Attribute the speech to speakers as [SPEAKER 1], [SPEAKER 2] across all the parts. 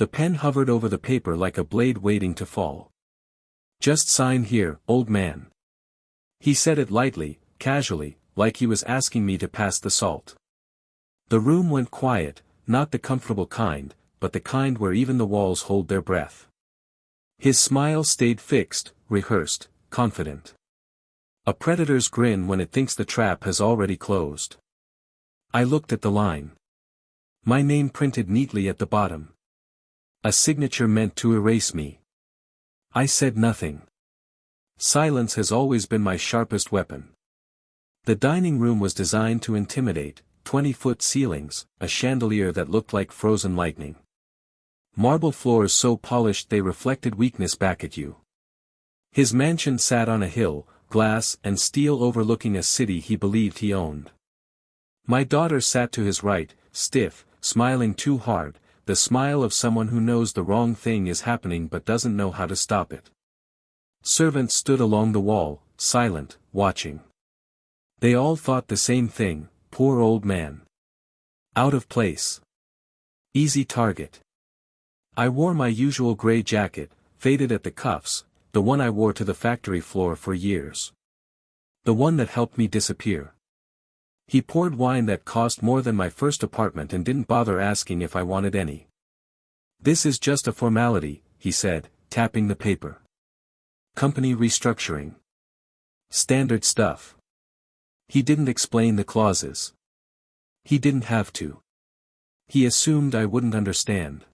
[SPEAKER 1] The pen hovered over the paper like a blade waiting to fall. "Just sign here, old man." He said it lightly, casually, like he was asking me to pass the salt. The room went quiet, not the comfortable kind, but the kind where even the walls hold their breath. His smile stayed fixed, rehearsed, confident. A predator's grin when it thinks the trap has already closed. I looked at the line. My name printed neatly at the bottom. A signature meant to erase me. I said nothing. Silence has always been my sharpest weapon. The dining room was designed to intimidate, 20-foot ceilings, a chandelier that looked like frozen lightning. Marble floors so polished they reflected weakness back at you. His mansion sat on a hill, glass and steel overlooking a city he believed he owned. My daughter sat to his right, stiff, smiling too hard, the smile of someone who knows the wrong thing is happening but doesn't know how to stop it. Servants stood along the wall, silent, watching. They all thought the same thing, poor old man. Out of place. Easy target. I wore my usual gray jacket, faded at the cuffs, the one I wore to the factory floor for years. The one that helped me disappear. He poured wine that cost more than my first apartment and didn't bother asking if I wanted any. "This is just a formality," he said, tapping the paper. "Company restructuring. Standard stuff." He didn't explain the clauses. He didn't have to. He assumed I wouldn't understand.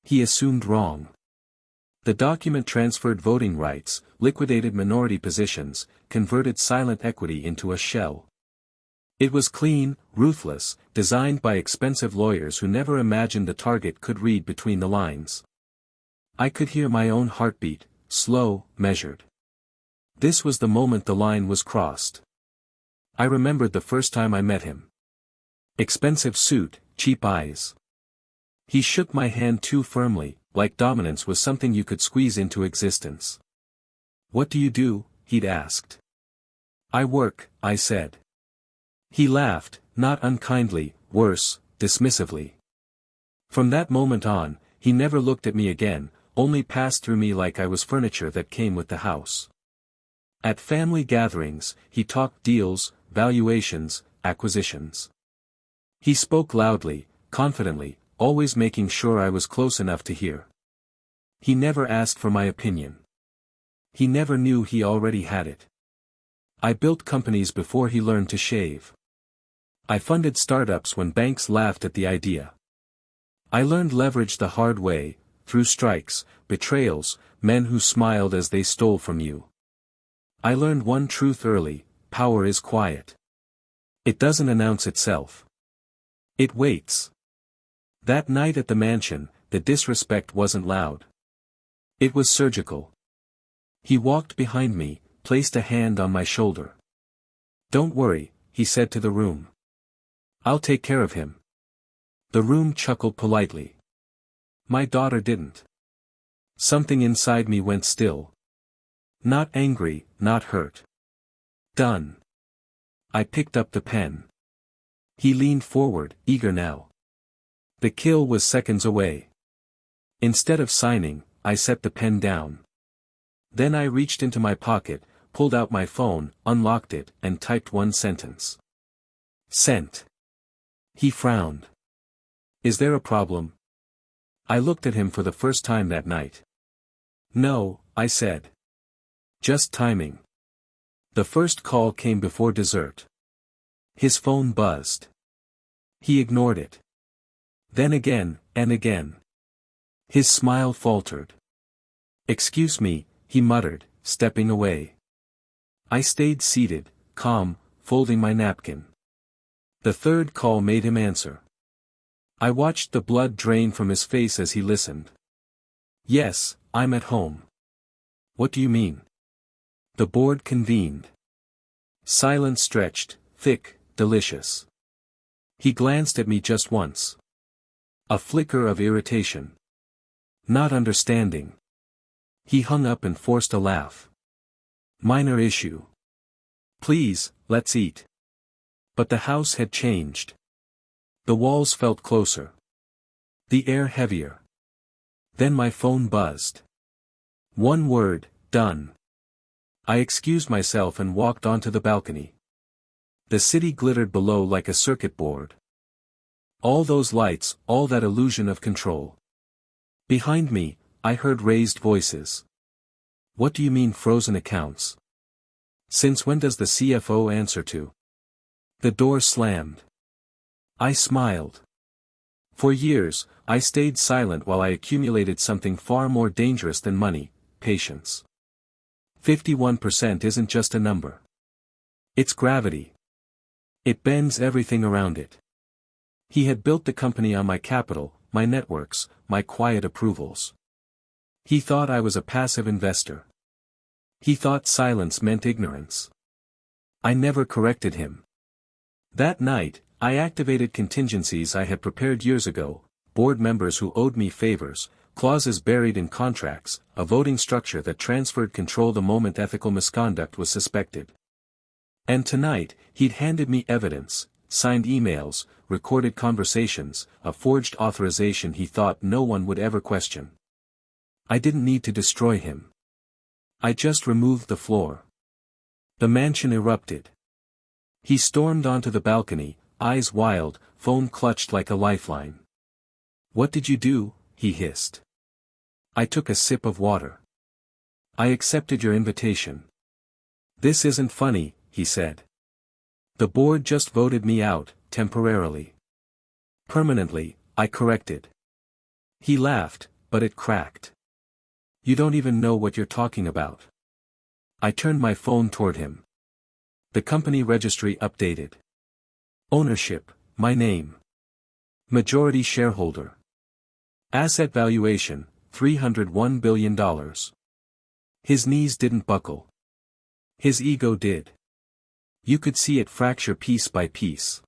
[SPEAKER 1] He assumed wrong. The document transferred voting rights, liquidated minority positions, converted silent equity into a shell. It was clean, ruthless, designed by expensive lawyers who never imagined the target could read between the lines. I could hear my own heartbeat, slow, measured. This was the moment the line was crossed. I remembered the first time I met him. Expensive suit, cheap eyes. He shook my hand too firmly, like dominance was something you could squeeze into existence. "What do you do?" he'd asked. "I work," I said. He laughed, not unkindly, worse, dismissively. From that moment on, he never looked at me again, only passed through me like I was furniture that came with the house. At family gatherings, he talked deals, valuations, acquisitions. He spoke loudly, confidently, always making sure I was close enough to hear. He never asked for my opinion. He never knew he already had it. I built companies before he learned to shave. I funded startups when banks laughed at the idea. I learned leverage the hard way, through strikes, betrayals, men who smiled as they stole from you. I learned one truth early: power is quiet. It doesn't announce itself. It waits. That night at the mansion, the disrespect wasn't loud. It was surgical. He walked behind me, placed a hand on my shoulder. "Don't worry," he said to the room. "I'll take care of him." The room chuckled politely. My daughter didn't. Something inside me went still. Not angry, not hurt. Done. I picked up the pen. He leaned forward, eager now. The kill was seconds away. Instead of signing, I set the pen down. Then I reached into my pocket, pulled out my phone, unlocked it, and typed one sentence. Sent. He frowned. "Is there a problem?" I looked at him for the first time that night. "No," I said. "Just timing." The first call came before dessert. His phone buzzed. He ignored it. Then again, and again. His smile faltered. "Excuse me," he muttered, stepping away. I stayed seated, calm, folding my napkin. The third call made him answer. I watched the blood drain from his face as he listened. "Yes, I'm at home." "What do you mean?" The board convened. Silence stretched, thick, delicious. He glanced at me just once. A flicker of irritation. Not understanding. He hung up and forced a laugh. "Minor issue. Please, let's eat." But the house had changed. The walls felt closer. The air heavier. Then my phone buzzed. One word, done. I excused myself and walked onto the balcony. The city glittered below like a circuit board. All those lights, all that illusion of control. Behind me, I heard raised voices. What do you mean frozen accounts? Since when does the CFO answer to? The door slammed. I smiled. For years, I stayed silent while I accumulated something far more dangerous than money, patience. 51% isn't just a number. It's gravity. It bends everything around it. He had built the company on my capital, my networks, my quiet approvals. He thought I was a passive investor. He thought silence meant ignorance. I never corrected him. That night, I activated contingencies I had prepared years ago, board members who owed me favors, clauses buried in contracts, a voting structure that transferred control the moment ethical misconduct was suspected. And tonight, he'd handed me evidence, signed emails, recorded conversations, a forged authorization he thought no one would ever question. I didn't need to destroy him. I just removed the floor. The mansion erupted. He stormed onto the balcony, eyes wild, phone clutched like a lifeline. What did you do? He hissed. I took a sip of water. I accepted your invitation. This isn't funny, he said. The board just voted me out, temporarily. Permanently, I corrected. He laughed, but it cracked. You don't even know what you're talking about. I turned my phone toward him. The company registry updated. Ownership, my name. Majority shareholder. Asset valuation, $301 billion. His knees didn't buckle. His ego did. You could see it fracture piece by piece.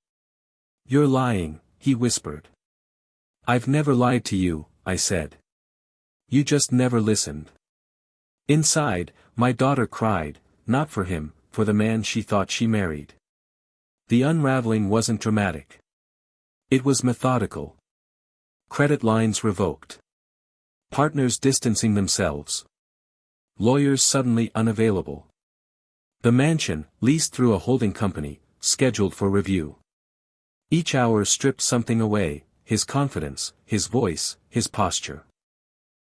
[SPEAKER 1] You're lying, he whispered. I've never lied to you, I said. You just never listened. Inside, my daughter cried, not for him, for the man she thought she married. The unraveling wasn't dramatic. It was methodical. Credit lines revoked. Partners distancing themselves. Lawyers suddenly unavailable. The mansion, leased through a holding company, scheduled for review. Each hour stripped something away, his confidence, his voice, his posture.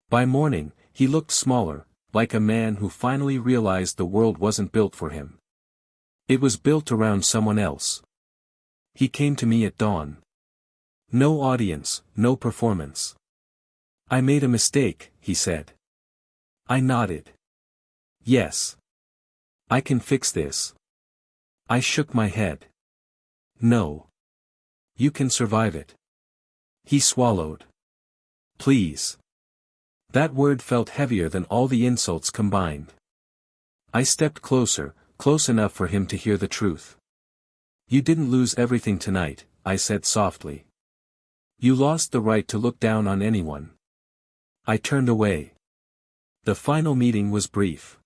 [SPEAKER 1] By morning, he looked smaller, like a man who finally realized the world wasn't built for him. It was built around someone else. He came to me at dawn. No audience, no performance. I made a mistake, he said. I nodded. Yes. I can fix this. I shook my head. No. You can survive it. He swallowed. Please. That word felt heavier than all the insults combined. I stepped closer, close enough for him to hear the truth. You didn't lose everything tonight, I said softly. You lost the right to look down on anyone. I turned away. The final meeting was brief.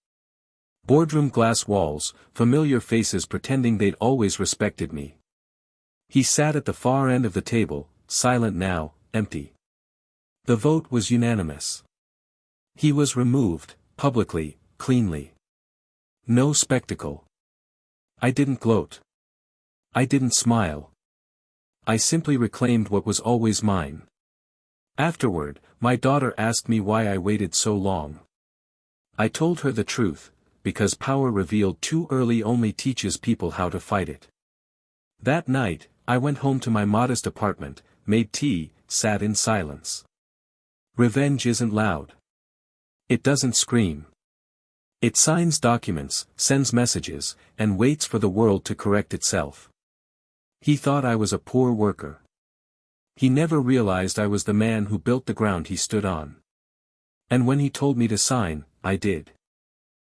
[SPEAKER 1] Boardroom glass walls, familiar faces pretending they'd always respected me. He sat at the far end of the table, silent now, empty. The vote was unanimous. He was removed, publicly, cleanly. No spectacle. I didn't gloat. I didn't smile. I simply reclaimed what was always mine. Afterward, my daughter asked me why I waited so long. I told her the truth, because power revealed too early only teaches people how to fight it. That night, I went home to my modest apartment, made tea, sat in silence. Revenge isn't loud. It doesn't scream. It signs documents, sends messages, and waits for the world to correct itself. He thought I was a poor worker. He never realized I was the man who built the ground he stood on. And when he told me to sign, I did.